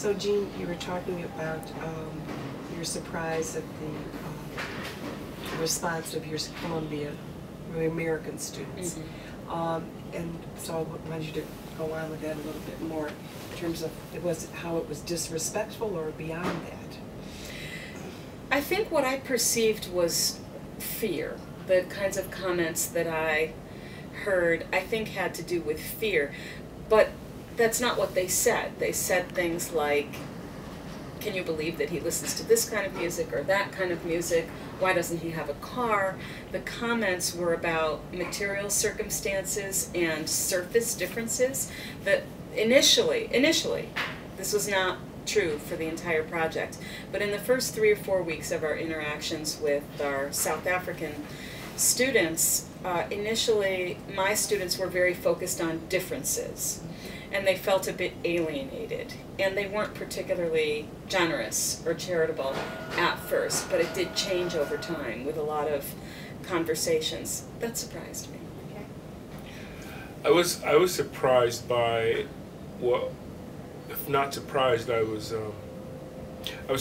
So, Jean, you were talking about your surprise at the response of your Columbia, American students. And so I wanted you to go on with that a little bit more in terms of how it was disrespectful or beyond that. I think what I perceived was fear. The kinds of comments that I heard, I think, had to do with fear. But that's not what they said. They said things like, can you believe that he listens to this kind of music or that kind of music? Why doesn't he have a car? The comments were about material circumstances and surface differences that initially, this was not true for the entire project, but in the first 3 or 4 weeks of our interactions with our South African students, initially my students were very focused on differences, and they felt a bit alienated, and they weren't particularly generous or charitable at first, but it did change over time with a lot of conversations. That surprised me. I was surprised by, well, if not surprised, I was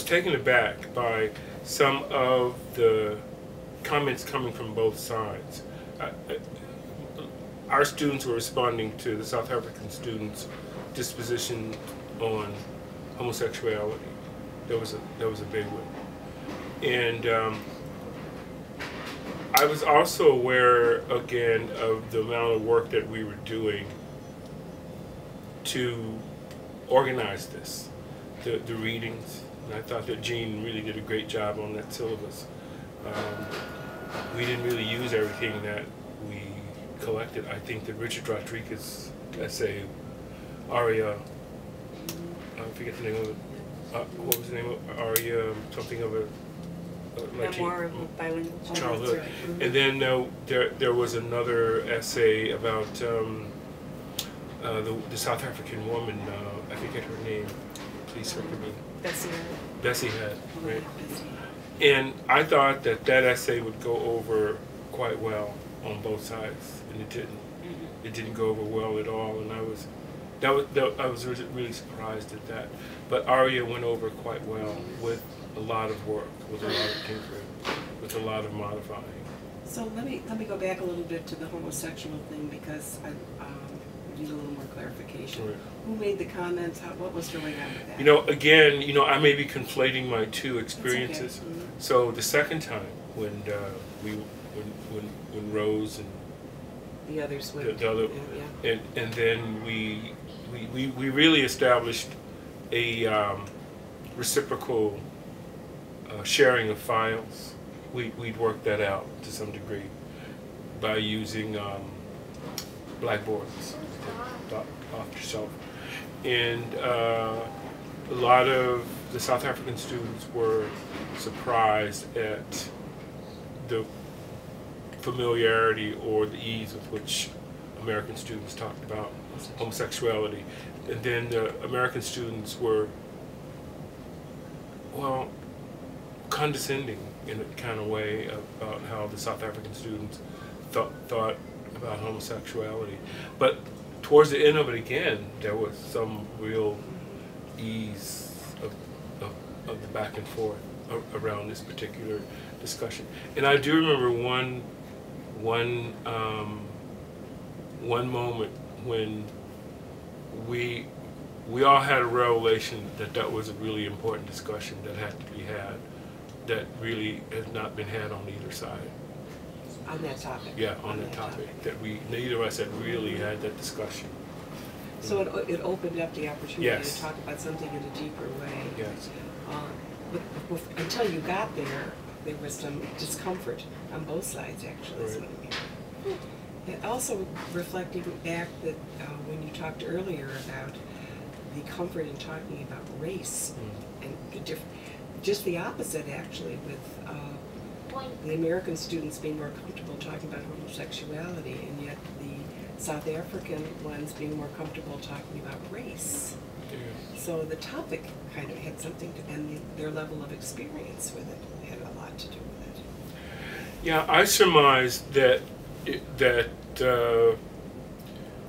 taken aback by some of the comments coming from both sides. Our students were responding to the South African students' disposition on homosexuality. That was a big one, and I was also aware again of the amount of work that we were doing to organize this, the readings, and I thought that Jean really did a great job on that syllabus. We didn't really use everything that we collected. I think that Richard Rodriguez's essay, Aria, I forget the name of it, what was the name of Aria, something of a Memoir of a bilingual childhood. And then there was another essay about the South African woman, I forget her name, please forgive me. Bessie Head, right? And I thought that essay would go over quite well on both sides, and it didn't. It didn't go over well at all, and I was really surprised at that. But Aria went over quite well with a lot of work, with a lot of tinkering, with a lot of modifying. So let me go back a little bit to the homosexual thing, because I need a little more clarification. Right. Who made the comments? What was going on with that? You know, again, I may be conflating my two experiences. Okay. So the second time when Rose and the others went, the other, yeah. and then we really established a reciprocal sharing of files. We'd worked that out to some degree by using blackboards off the shelf, and a lot of the South African students were surprised at the familiarity or the ease with which American students talked about homosexuality. And then the American students were, well, condescending in a kind of way about how the South African students thought about homosexuality. But towards the end of it again, there was some real ease of the back and forth around this particular discussion. And I do remember one moment when we all had a revelation that was a really important discussion that had to be had, that really has not been had on either side. On that topic. Yeah, on that topic. That neither of us had really had that discussion. So it opened up the opportunity Yes. to talk about something in a deeper way. Yes. But until you got there was some discomfort on both sides, actually. Right. Is what I mean. And also reflecting back that when you talked earlier about the comfort in talking about race and just the opposite, actually, with the American students being more comfortable talking about homosexuality, and yet the South African ones being more comfortable talking about race. Yeah. So the topic kind of had something to, and their level of experience with it had a lot to do with it. Yeah, I surmise that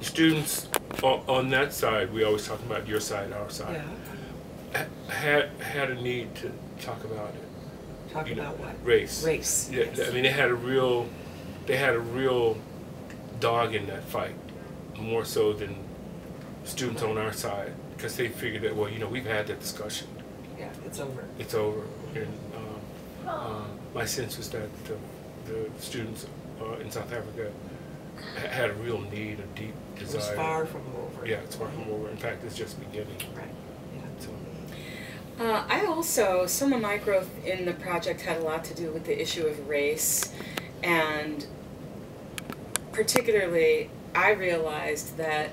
students on that side, we always talk about your side, our side, had a need to talk about it. Talk about what? Race. Race. Yeah, Yes. I mean, they had a real dog in that fight, more so than students on our side, because they figured that, well, we've had that discussion. Yeah, it's over. It's over. And my sense was that the students in South Africa had a real need, a deep desire. It was far from over. Yeah, it's far from over. In fact, it's just beginning. Right. Yeah. So. Some of my growth in the project had a lot to do with the issue of race, and particularly I realized that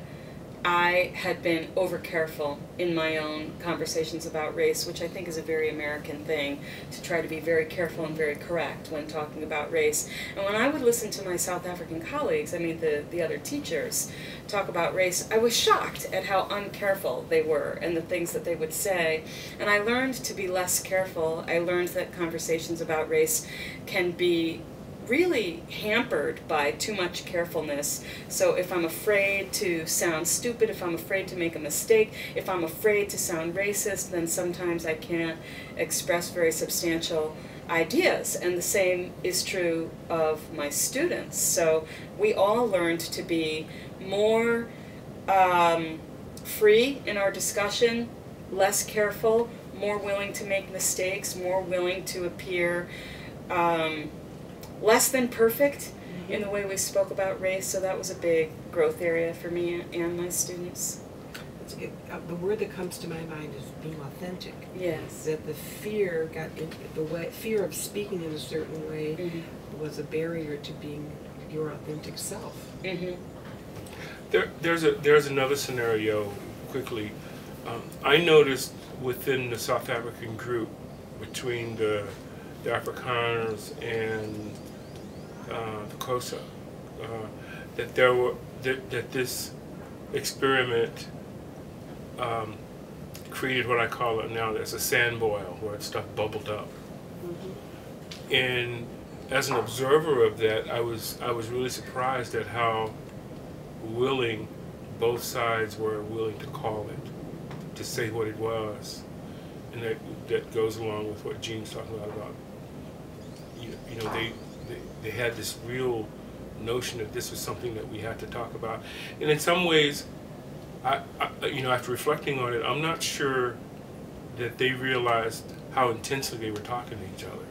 I had been over careful in my own conversations about race, which I think is a very American thing, to try to be very careful and very correct when talking about race. And when I would listen to my South African colleagues, the other teachers, talk about race, I was shocked at how uncareful they were and the things that they would say. And I learned to be less careful. I learned that conversations about race can be really hampered by too much carefulness. So if I'm afraid to sound stupid, if I'm afraid to make a mistake, if I'm afraid to sound racist, then sometimes I can't express very substantial ideas. And the same is true of my students. So we all learned to be more free in our discussion, less careful, more willing to make mistakes, more willing to appear less than perfect in the way we spoke about race. So that was a big growth area for me and my students. The word that comes to my mind is being authentic. Yes. That the fear fear of speaking in a certain way was a barrier to being your authentic self. There's another scenario quickly. I noticed within the South African group, between the Afrikaners and the Xhosa, that this experiment created what I call it now as a sand boil, where stuff bubbled up. And as an observer of that, I was really surprised at how willing both sides were willing to call it, to say what it was, and that goes along with what Jean's talking about. They had this real notion that this was something that we had to talk about, and in some ways, I after reflecting on it, I'm not sure that they realized how intensely they were talking to each other,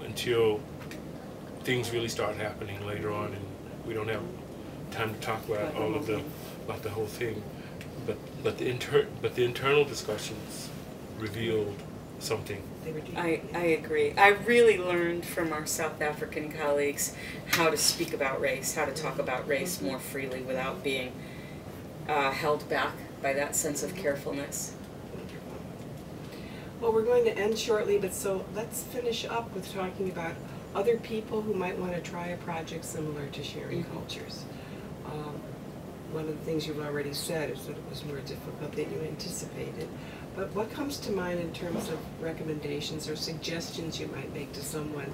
until things really start happening later on, and we don't have time to talk about about the whole thing, but the internal discussions revealed something. I agree. I really learned from our South African colleagues how to speak about race, how to talk about race more freely without being held back by that sense of carefulness. Well, we're going to end shortly, but so let's finish up with talking about other people who might want to try a project similar to Sharing Cultures. One of the things you've already said is that it was more difficult than you anticipated. But what comes to mind in terms of recommendations or suggestions you might make to someone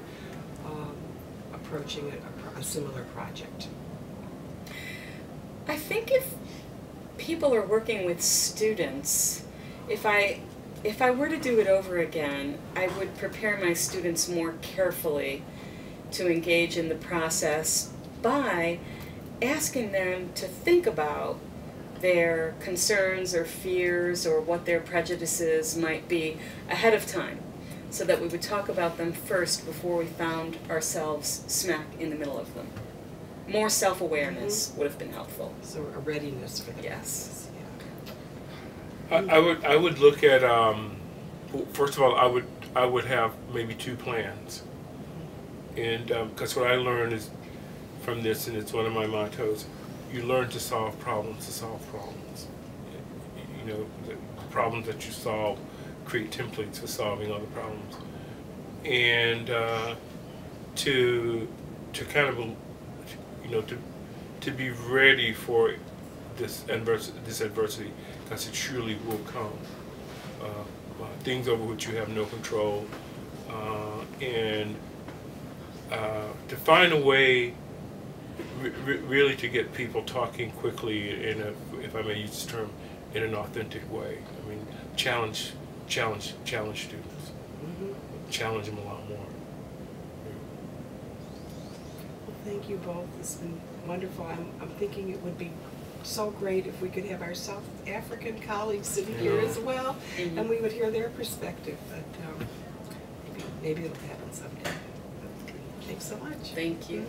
approaching a similar project? I think if people are working with students, if I were to do it over again, I would prepare my students more carefully to engage in the process by asking them to think about their concerns or fears or what their prejudices might be ahead of time, so that we would talk about them first before we found ourselves smack in the middle of them. More self-awareness would have been helpful. So a readiness for the Yes. process. Yeah. I would look at first of all, I would have maybe two plans, and because what I learned is from this, and it's one of my mottos, you learn to solve problems. The problems that you solve create templates for solving other problems, and to kind of to be ready for this adversity, because it surely will come. Things over which you have no control, and to find a way really to get people talking quickly in if I may use this term, in an authentic way. I mean, challenge students. Mm-hmm. Challenge them a lot more. Well, thank you both. It's been wonderful. I'm thinking it would be so great if we could have our South African colleagues sitting here as well, and we would hear their perspective. But maybe it'll happen someday. Thanks so much. Thank you.